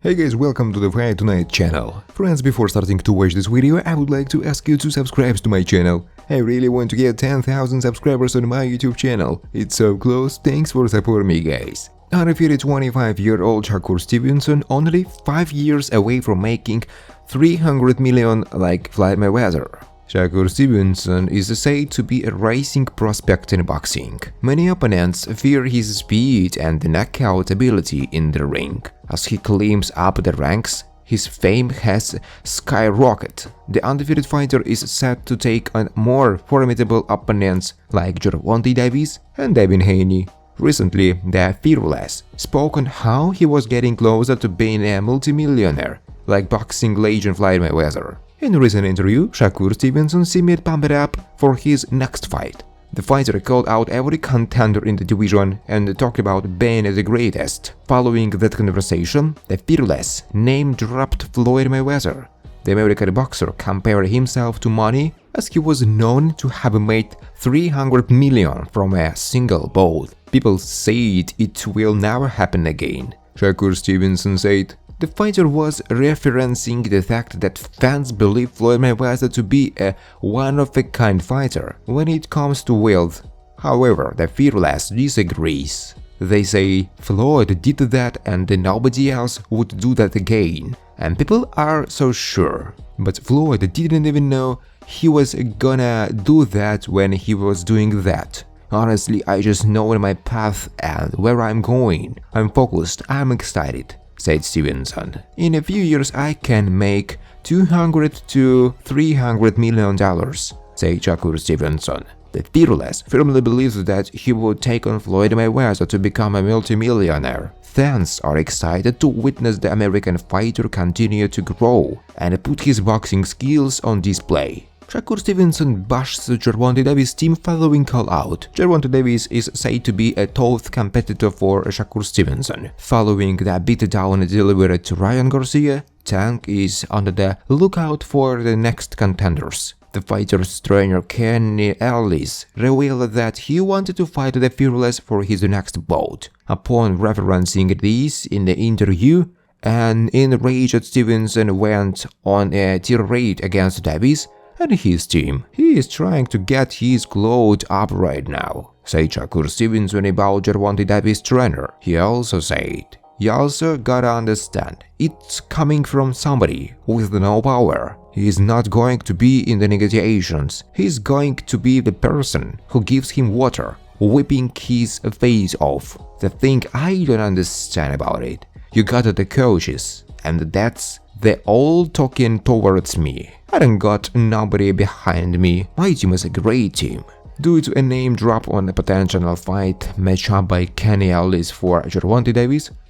Hey guys, welcome to the Fight Tonight channel. Friends, before starting to watch this video, I would like to ask you to subscribe to my channel. I really want to get 10,000 subscribers on my YouTube channel. It's so close, thanks for supporting me guys. Undefeated 25-year-old Shakur Stevenson only 5 years away from making 300 million like Floyd Mayweather. Shakur Stevenson is said to be a rising prospect in boxing. Many opponents fear his speed and knockout ability in the ring. As he climbs up the ranks, his fame has skyrocketed. The undefeated fighter is set to take on more formidable opponents like Gervonta and Devin Haney. Recently, the Fearless spoke on how he was getting closer to being a multi-millionaire, like boxing legend Floyd Mayweather. In a recent interview, Shakur Stevenson seemed pumped up for his next fight. The fighter called out every contender in the division and talked about being the greatest. Following that conversation, the Fearless name-dropped Floyd Mayweather. The American boxer compared himself to money, as he was known to have made 300 million from a single bout. People said it will never happen again. Shakur Stevenson said, the fighter was referencing the fact that fans believe Floyd Mayweather to be a one-of-a-kind fighter when it comes to wealth. However, the Fearless disagrees. They say Floyd did that and nobody else would do that again, and people are so sure. But Floyd didn't even know he was gonna do that when he was doing that. Honestly, I just know my path and where I'm going. I'm focused, I'm excited, said Stevenson. In a few years I can make $200 to $300 million, said Shakur Stevenson. The Fearless firmly believes that he would take on Floyd Mayweather to become a multi-millionaire. Fans are excited to witness the American fighter continue to grow and put his boxing skills on display. Shakur Stevenson bashed Gervonta's team following call-out. Gervonta is said to be a tough competitor for Shakur Stevenson. Following the beatdown delivered to Ryan Garcia, Tank is on the lookout for the next contenders. The fighter's trainer Kenny Ellis revealed that he wanted to fight the Fearless for his next bout. Upon referencing this in the interview, an enraged Stevenson went on a tirade against Davis and his team. He is trying to get his clout up right now, said Shakur Stevenson about Gervonta's trainer. He also said, "You also gotta understand, it's coming from somebody with no power. He's not going to be in the negotiations. He's going to be the person who gives him water, whipping his face off. The thing I don't understand about it, you got the coaches, and that's they all talking towards me. I don't got nobody behind me. My team is a great team." Due to a name drop on a potential fight matchup by Kenny Ellis for Gervonta,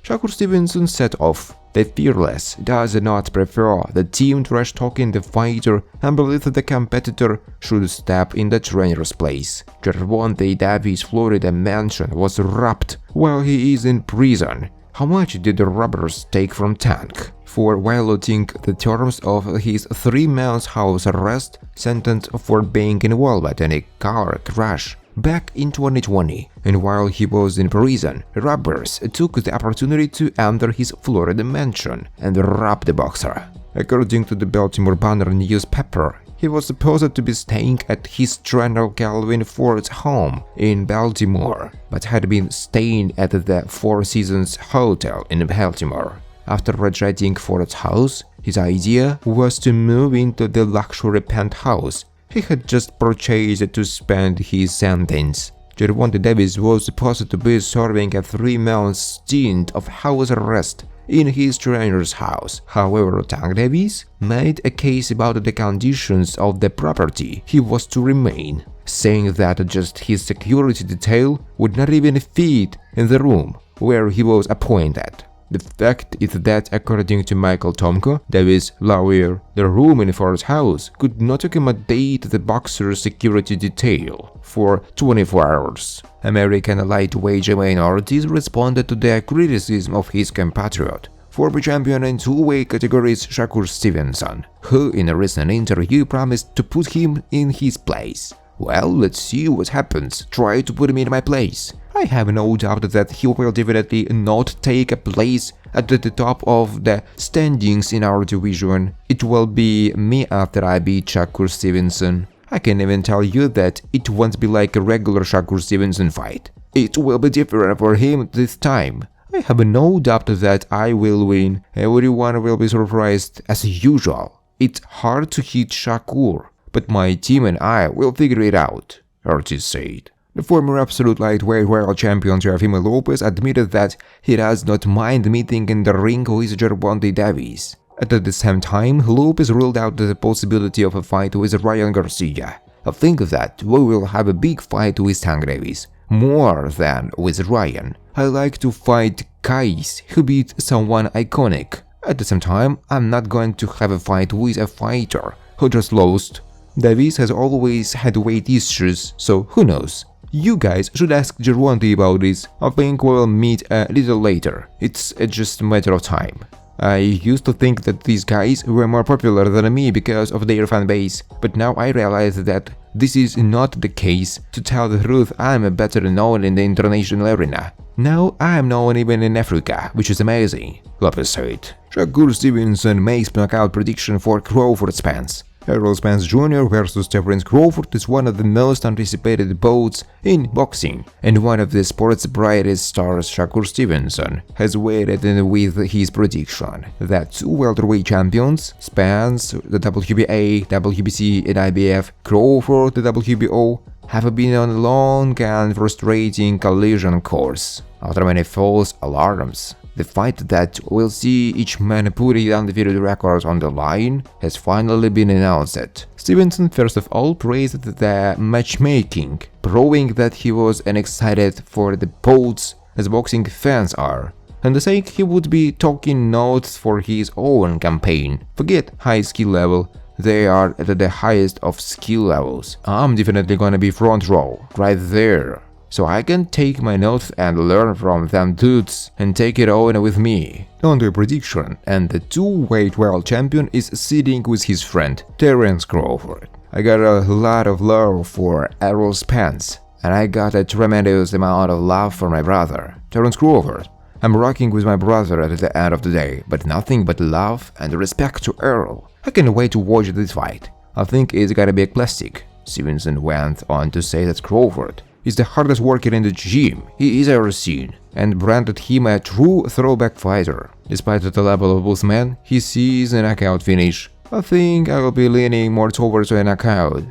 Shakur Stevenson set off. The Fearless does not prefer the team trash-talking the fighter and believes the competitor should step in the trainer's place. Gervonta's Florida mansion was robbed while he is in prison. How much did the robbers take from Tank? For violating the terms of his 3-month house arrest sentence for being involved in a car crash back in 2020. And while he was in prison, robbers took the opportunity to enter his Florida mansion and rob the boxer. According to the Baltimore Banner newspaper, he was supposed to be staying at his trainer Calvin Ford's home in Baltimore, but had been staying at the Four Seasons Hotel in Baltimore. After rejecting Ford's house, his idea was to move into the luxury penthouse he had just purchased to spend his sentence. Gervonta was supposed to be serving a 3-month stint of house arrest in his trainer's house. However, Tank Davis made a case about the conditions of the property he was to remain, saying that just his security detail would not even fit in the room where he was appointed. The fact is that, according to Michael Tomko, Davis' lawyer, the room in Ford's house could not accommodate the boxer's security detail for 24 hours. American lightweight Jermaine Ortiz responded to the criticism of his compatriot, former champion in two-weight categories Shakur Stevenson, who in a recent interview promised to put him in his place. Well, let's see what happens. Try to put me in my place. I have no doubt that he will definitely not take a place at the top of the standings in our division. It will be me after I beat Shakur Stevenson. I can even tell you that it won't be like a regular Shakur Stevenson fight. It will be different for him this time. I have no doubt that I will win. Everyone will be surprised as usual. It's hard to hit Shakur, but my team and I will figure it out, Ortiz said. The former absolute lightweight world champion Teofimo Lopez admitted that he does not mind meeting in the ring with Gervonta Davis. At the same time, Lopez ruled out the possibility of a fight with Ryan Garcia. I think that we will have a big fight with Tank Davis, more than with Ryan. I like to fight guys who beat someone iconic. At the same time, I'm not going to have a fight with a fighter who just lost. Davis has always had weight issues, so who knows? You guys should ask Gervonta about this. I think we'll meet a little later. It's just a matter of time. I used to think that these guys were more popular than me because of their fan base, but now I realize that this is not the case. To tell the truth, I'm better known in the international arena. Now I'm known even in Africa, which is amazing, Lopez said. Shakur Stevenson makes knockout prediction for Crawford Spence. Errol Spence Jr. vs. Terence Crawford is one of the most anticipated bouts in boxing, and one of the sport's brightest stars, Shakur Stevenson, has waited with his prediction that two welterweight champions, Spence, the WBA, WBC and IBF, Crawford, the WBO, have been on a long and frustrating collision course. After many false alarms, the fight that will see each man putting undefeated records on the line has finally been announced. Stevenson first of all praised the matchmaking, proving that he was as excited for the bouts as boxing fans are, and saying he would be taking notes for his own campaign. Forget high skill level, they are at the highest of skill levels. I'm definitely gonna be front row, right there. So I can take my notes and learn from them dudes and take it on with me. On the prediction, and the two-weight world champion is sitting with his friend Terence Crawford. I got a lot of love for Errol Spence, and I got a tremendous amount of love for my brother, Terence Crawford. I'm rocking with my brother at the end of the day, but nothing but love and respect to Errol. I can't wait to watch this fight. I think it's gonna be a classic. Stevenson went on to say that Crawford is the hardest worker in the gym he is ever seen, and branded him a true throwback fighter. Despite the level of both men, he sees a knockout finish. I think I will be leaning more towards a knockout.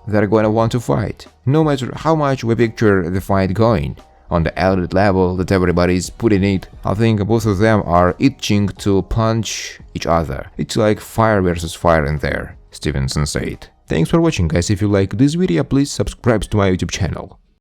They're gonna want to fight, no matter how much we picture the fight going. On the elite level that everybody's putting it, I think both of them are itching to punch each other. It's like fire versus fire in there, Stevenson said. Thanks for watching, guys. If you like this video, please subscribe to my YouTube channel.